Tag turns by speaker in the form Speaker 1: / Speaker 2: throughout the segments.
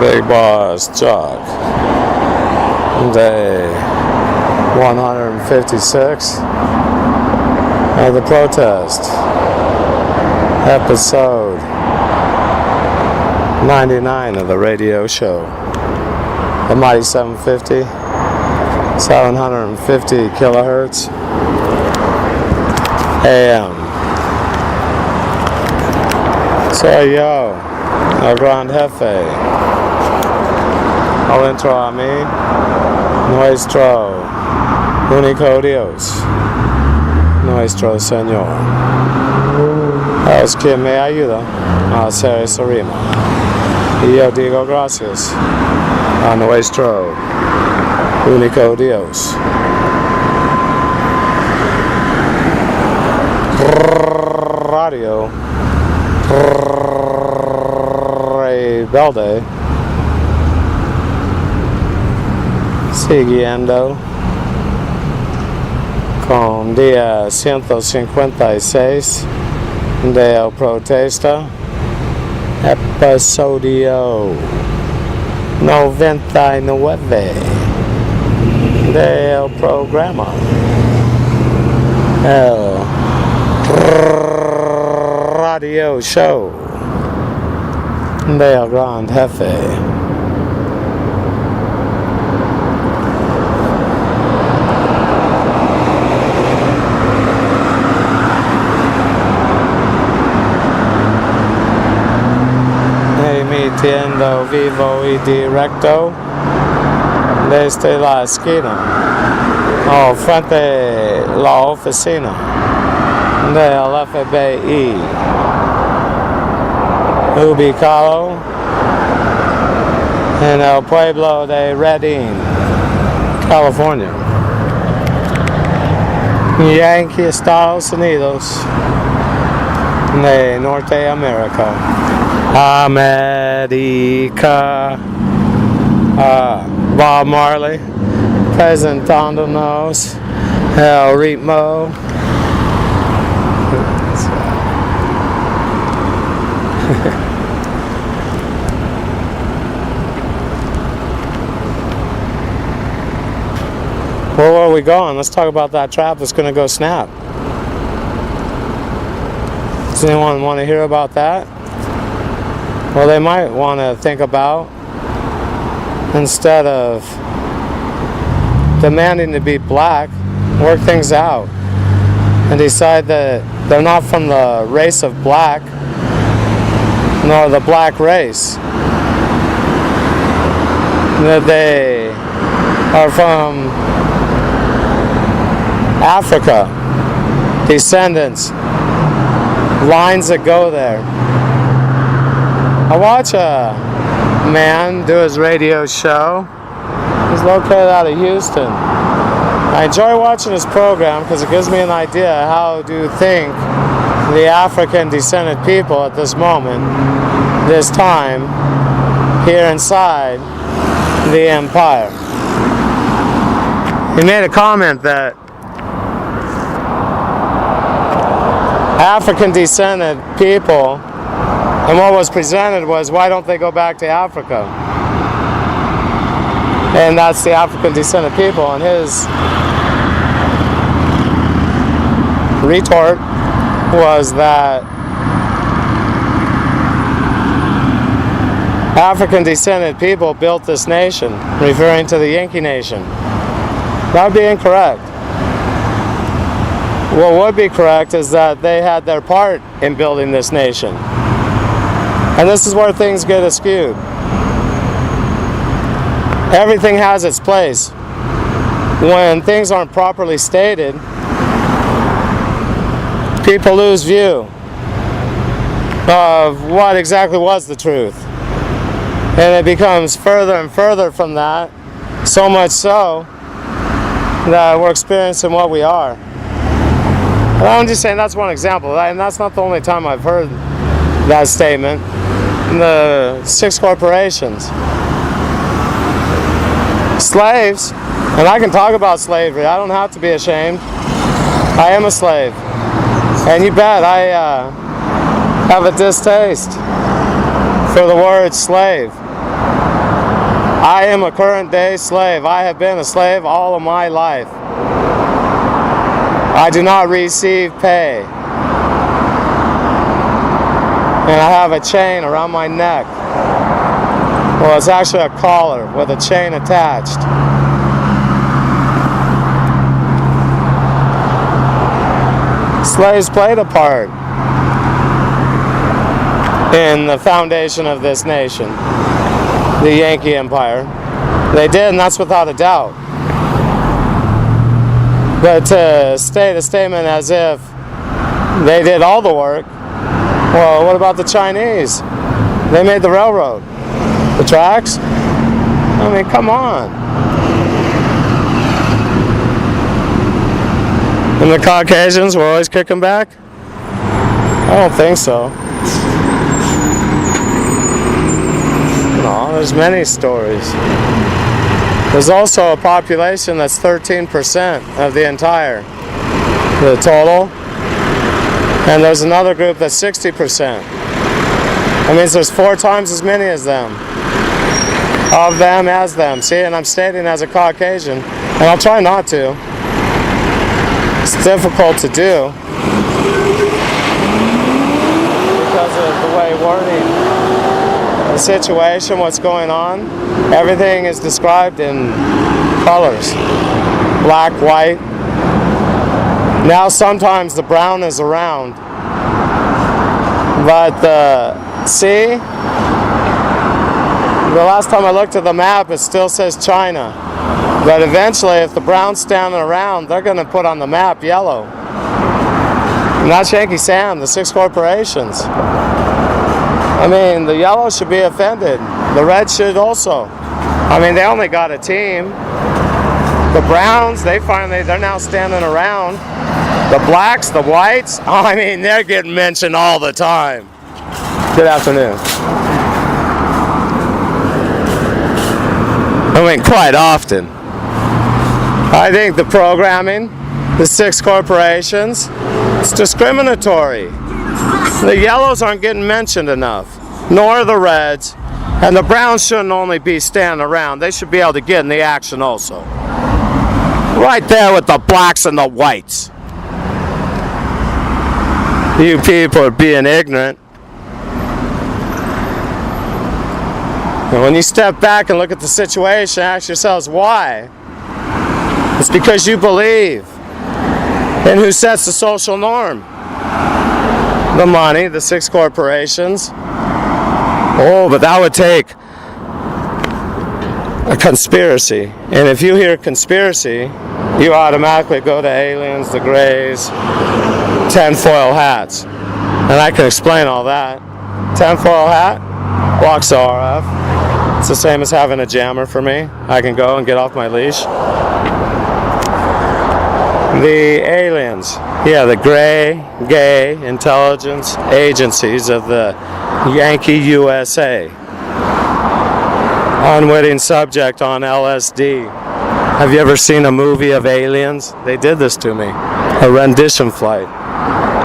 Speaker 1: Bigbossjock, day 156 of the protest, episode 99 of the radio show. The mighty 750 kilohertz AM. So yo, el gran jefe, al entro a mí, nuestro único Dios, nuestro Señor, es quien me ayuda a hacer esa rima. Y yo digo gracias a nuestro único Dios. Radio Rebelde, siguiendo con día 156 del protesta, episodio 99 del programa el radio show del gran jefe. Emitiendo vivo y directo desde la esquina o frente a la oficina del F.B.I. ubicado en el pueblo de Redding, California, Yankee, Estados Unidos de Norteamérica. América. Bob Marley presentándonos el ritmo. Well, where are we going? Let's talk about that trap that's going to go snap. Does anyone want to hear about that? Well, they might want to think about, instead of demanding to be black, work things out and decide that they're not from the race of black, nor the black race, that they are from Africa, descendants, lines that go there. I watch a man do his radio show. He's located out of Houston. I enjoy watching his program because it gives me an idea how to think the African descended people at this moment, this time, here inside the empire. He made a comment that African descended people, and what was presented was, why don't they go back to Africa? And that's the African descended people, and his retort was that African descended people built this nation, referring to the Yankee nation. That would be incorrect. What would be correct is that they had their part in building this nation. And this is where things get askewed. Everything has its place. When things aren't properly stated, people lose view of what exactly was the truth. And it becomes further and further from that, so much so that we're experiencing what we are. And I'm just saying that's one example, and that's not the only time I've heard that statement. The 6 corporations. Slaves, and I can talk about slavery, I don't have to be ashamed. I am a slave. And you bet I have a distaste for the word slave. I am a current day slave. I have been a slave all of my life. I do not receive pay. And I have a chain around my neck. Well, it's actually a collar with a chain attached. Slaves played a part in the foundation of this nation, the Yankee Empire. They did, and that's without a doubt. But to state a statement as if they did all the work, well, what about the Chinese? They made the railroad, the tracks. I mean, come on. And the Caucasians were always kicking back? I don't think so. No, there's many stories. There's also a population that's 13% of the total. And there's another group that's 60%. That means there's 4 times as many as them. Of them as them. See, and I'm stating as a Caucasian, and I'll try not to. It's difficult to do because of the way wording the situation, what's going on. Everything is described in colors. Black, white. Now sometimes the brown is around. But see? The last time I looked at the map, it still says China. But eventually, if the brown's standing around, they're going to put on the map yellow. And that's Yankee Sam, the 6 corporations. I mean, the yellow should be offended. The red should also. I mean, they only got a team. The browns, they're now standing around. The blacks, the whites, I mean, they're getting mentioned all the time. Good afternoon. I mean, quite often. I think the programming, the 6 corporations, it's discriminatory. The yellows aren't getting mentioned enough, nor the reds, and the browns shouldn't only be standing around. They should be able to get in the action also. Right there with the blacks and the whites. You people are being ignorant. And when you step back and look at the situation, ask yourselves why. It's because you believe in who sets the social norm. The money, the 6 corporations. Oh, but that would take a conspiracy. And if you hear conspiracy, you automatically go to aliens, the Greys, tinfoil hats. And I can explain all that. Tinfoil hat blocks the RF. It's the same as having a jammer for me. I can go and get off my leash. The aliens, yeah, the gay intelligence agencies of the Yankee USA. Unwitting subject on LSD. Have you ever seen a movie of aliens? They did this to me. A rendition flight.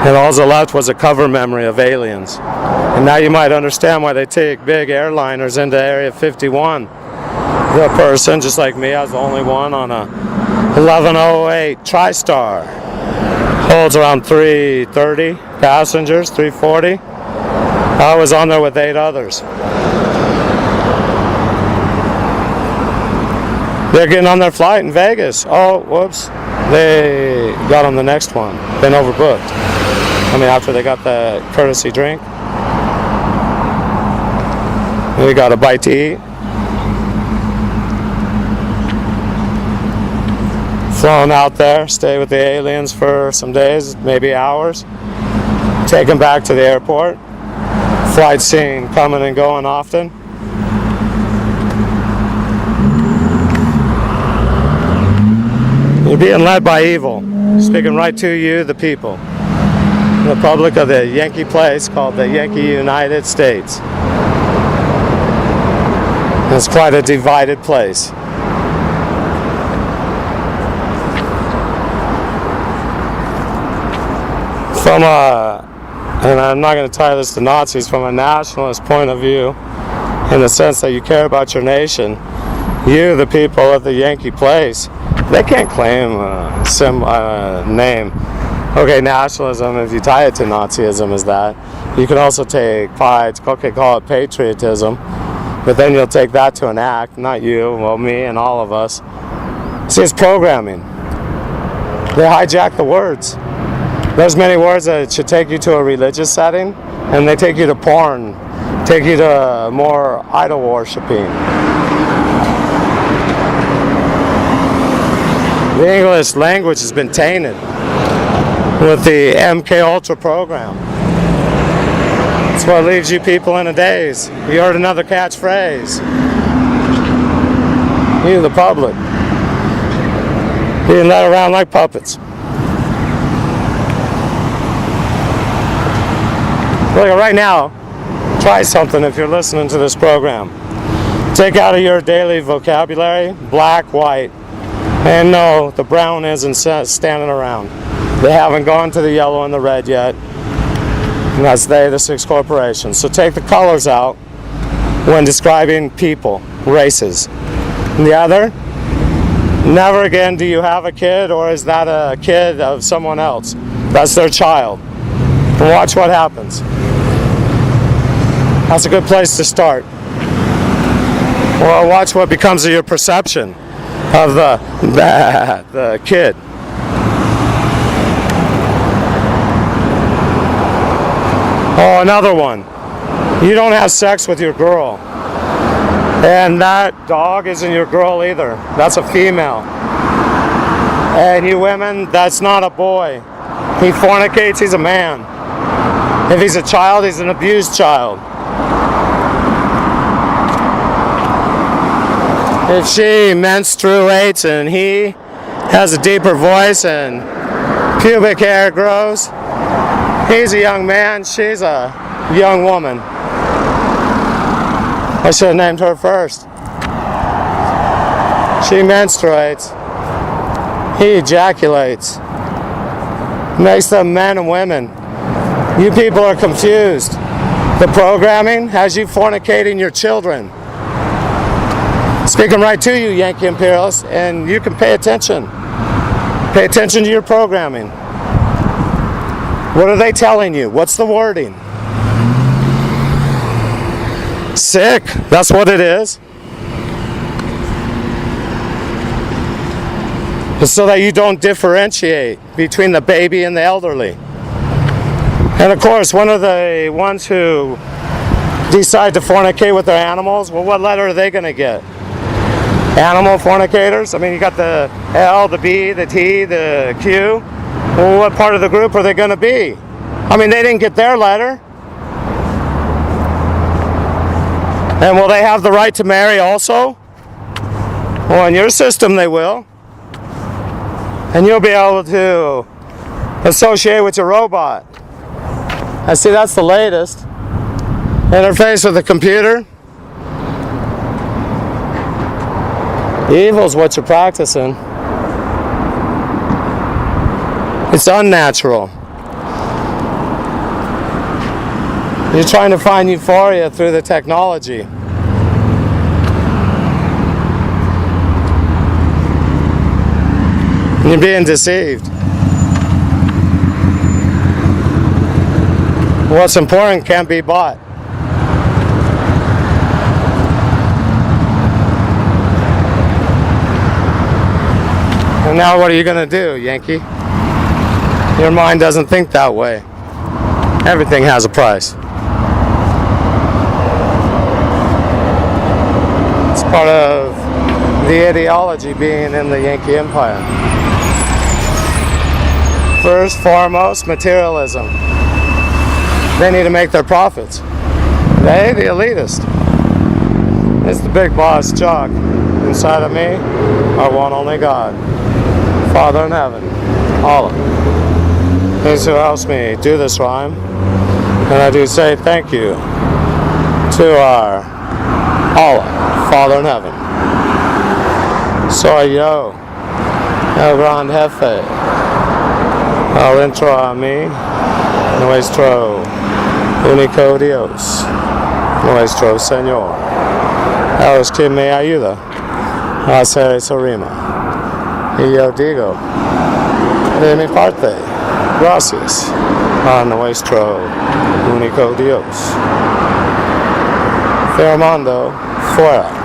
Speaker 1: And all that left was a cover memory of aliens. And now you might understand why they take big airliners into Area 51. The person, just like me, I was the only one on a 1108 TriStar. Holds around 330 passengers, 340. I was on there with 8 others. They're getting on their flight in Vegas. Oh, whoops. They got on the next one. Been overbooked. I mean, after they got the courtesy drink. We got a bite to eat. Flown out there, stay with the aliens for some days, maybe hours. Taken back to the airport. Flight seen coming and going often. You're being led by evil, speaking right to you, the people. The Republic of the Yankee place called the Yankee United States. It's quite a divided place. And I'm not going to tie this to Nazis, from a nationalist point of view, in the sense that you care about your nation, You, the people at the Yankee Place, they can't claim a name. Okay, nationalism, if you tie it to Nazism, is that. You can also take pride, okay, call it patriotism, but then you'll take that to an act, not you, well, me and all of us. See, it's programming. They hijack the words. There's many words that should take you to a religious setting, and they take you to porn, take you to more idol worshiping. The English language has been tainted with the MK Ultra program. It's what leaves you people in a daze. You heard another catchphrase. You, the public, being led around like puppets. Look, right now, try something if you're listening to this program. Take out of your daily vocabulary black, white, and no, the brown isn't standing around. They haven't gone to the yellow and the red yet. And that's they, the 6 corporations. So take the colors out when describing people, races. And the other, never again do you have a kid, or is that a kid of someone else? That's their child. And watch what happens. That's a good place to start. Or watch what becomes of your perception of the kid. Oh, another one. You don't have sex with your girl. And that dog isn't your girl either. That's a female. And you women, that's not a boy. He fornicates, he's a man. If he's a child, he's an abused child. If she menstruates and he has a deeper voice and pubic hair grows, he's a young man, she's a young woman. I should have named her first. She menstruates. He ejaculates. Makes them men and women. You people are confused. The programming has you fornicating your children. Speaking right to you, Yankee imperialists, and you can pay attention. Pay attention to your programming. What are they telling you? What's the wording? Sick. That's what it is. It's so that you don't differentiate between the baby and the elderly. And of course, one of the ones who decide to fornicate with their animals, well, what letter are they going to get? Animal fornicators? I mean, you got the L, the B, the T, the Q. Well, what part of the group are they going to be? I mean, they didn't get their letter. And will they have the right to marry also? Well, in your system they will. And you'll be able to associate with your robot. I see that's the latest. Interface with the computer. Evil's what you're practicing. It's unnatural. You're trying to find euphoria through the technology. You're being deceived. What's important can't be bought. And now what are you going to do, Yankee? Your mind doesn't think that way. Everything has a price. It's part of the ideology being in the Yankee Empire. First, foremost, materialism. They need to make their profits. They, the elitist. It's the Bigbossjock. Inside of me, our one only God, Father in heaven, Allah. Please who helps me do this rhyme. And I do say thank you to our Allah, Father in heaven. Soy yo, el gran jefe. Al entro a mí, nuestro único Dios, nuestro Señor. A los que me ayuda. hacer eso rima. Y yo digo, de mi parte, gracias a nuestro único Dios. Fernando, fuera.